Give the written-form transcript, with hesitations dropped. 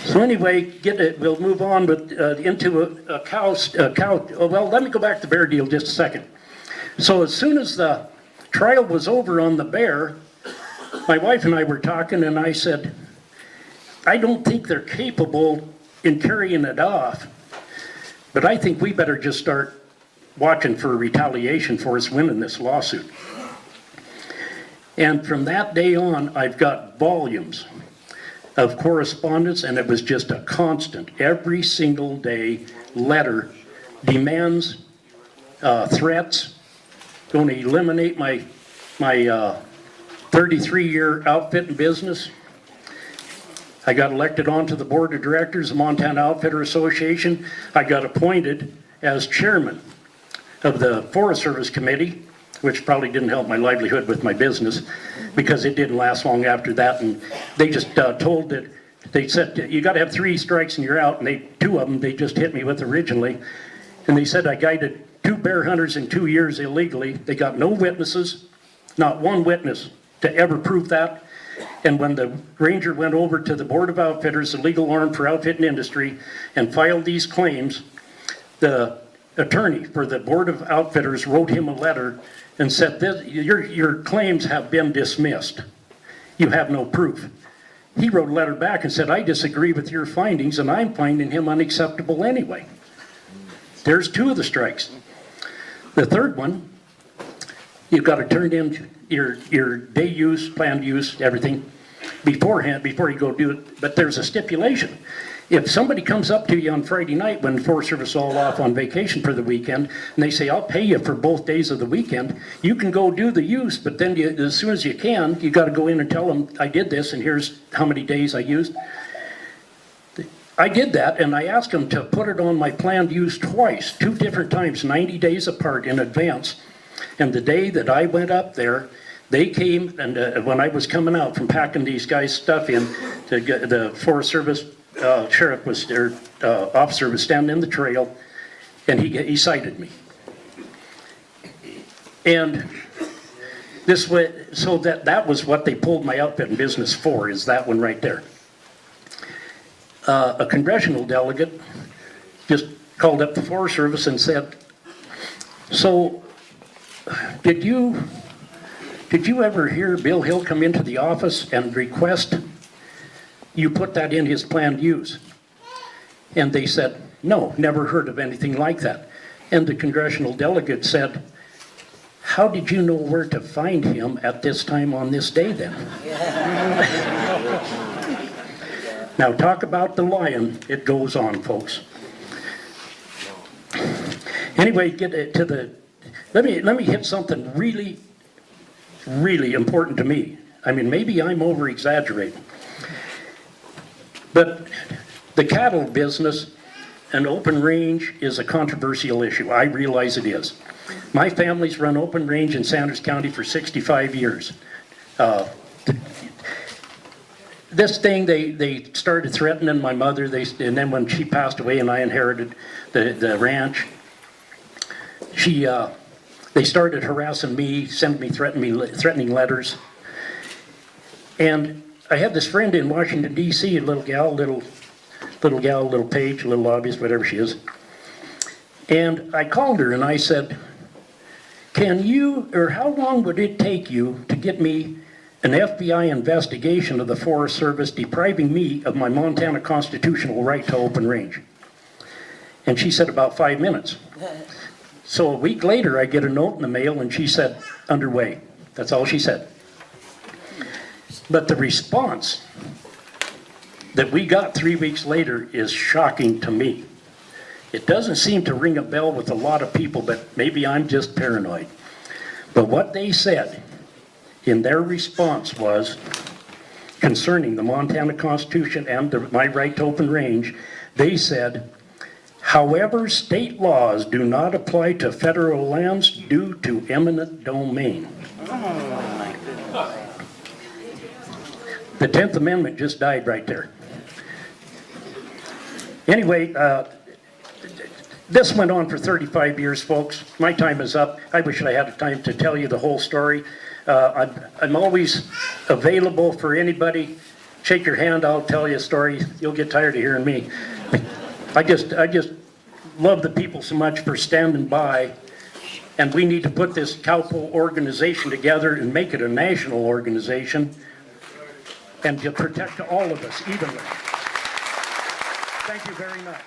So anyway, we'll move on with, into a cow. Well, let me go back to the bear deal just a second. So as soon as the trial was over on the bear, my wife and I were talking, and I said, I don't think they're capable in carrying it off, but I think we better just start watching for retaliation for us winning this lawsuit. And from that day on, I've got volumes of correspondence, and it was just a constant, every single day, letter, demands, threats, going to eliminate my 33-year outfitting business. I got elected onto the board of directors of Montana Outfitter Association. I got appointed as chairman of the Forest Service Committee, which probably didn't help my livelihood with my business because it didn't last long after that. And they just told that, they said, you got to have 3 strikes and you're out. And 2 of them, they just hit me with originally. And they said I guided 2 bear hunters in 2 years illegally. They got no witnesses, not one witness to ever prove that. And when the ranger went over to the Board of Outfitters, the legal arm for outfitting industry, and filed these claims, the attorney for the Board of Outfitters wrote him a letter and said, your claims have been dismissed. You have no proof. He wrote a letter back and said, I disagree with your findings, and I'm finding him unacceptable anyway. There's 2 of the strikes. The third one, you've got to turn in your day use, planned use, everything beforehand, before you go do it. But there's a stipulation. If somebody comes up to you on Friday night when the Forest Service is all off on vacation for the weekend, and they say, I'll pay you for both days of the weekend, you can go do the use, but then as soon as you can, you got to go in and tell them, I did this, and here's how many days I used. I did that, and I asked them to put it on my planned use twice, 2 different times, 90 days apart in advance. And the day that I went up there, they came, and when I was coming out from packing these guys' stuff in, the Forest Service sheriff was there, officer was standing in the trail, and he cited me. And this way, so that was what they pulled my outfitting business for, is that one right there. A congressional delegate just called up the Forest Service and said, so did you ever hear Bill Hill come into the office and request you put that in his planned use? And they said, no, never heard of anything like that. And the congressional delegate said, how did you know where to find him at this time on this day then? Now talk about the lion, it goes on, folks. Anyway, get to the, let me hit something really, really important to me. I mean, maybe I'm over exaggerating. But the cattle business and open range is a controversial issue. I realize it is. My family's run open range in Sanders County for 65 years. This thing, they started threatening my mother, and then when she passed away and I inherited the ranch, they started harassing me, sending me threatening letters. And I had this friend in Washington, D.C., a little Paige, a little obvious, whatever she is. And I called her and I said, how long would it take you to get me an FBI investigation of the Forest Service depriving me of my Montana constitutional right to open range? And she said about 5 minutes. So a week later, I get a note in the mail and she said, underway. That's all she said. But the response that we got 3 weeks later is shocking to me. It doesn't seem to ring a bell with a lot of people, but maybe I'm just paranoid. But what they said in their response was, concerning the Montana Constitution and my right to open range, they said, however, state laws do not apply to federal lands due to eminent domain. The 10th Amendment just died right there. Anyway, this went on for 35 years, folks. My time is up. I wish I had time to tell you the whole story. I'm always available for anybody. shake your hand, I'll tell you a story. You'll get tired of hearing me. I just love the people so much for standing by, and we need to put this Cowpole organization together and make it a national organization and to protect all of us evenly. Thank you very much.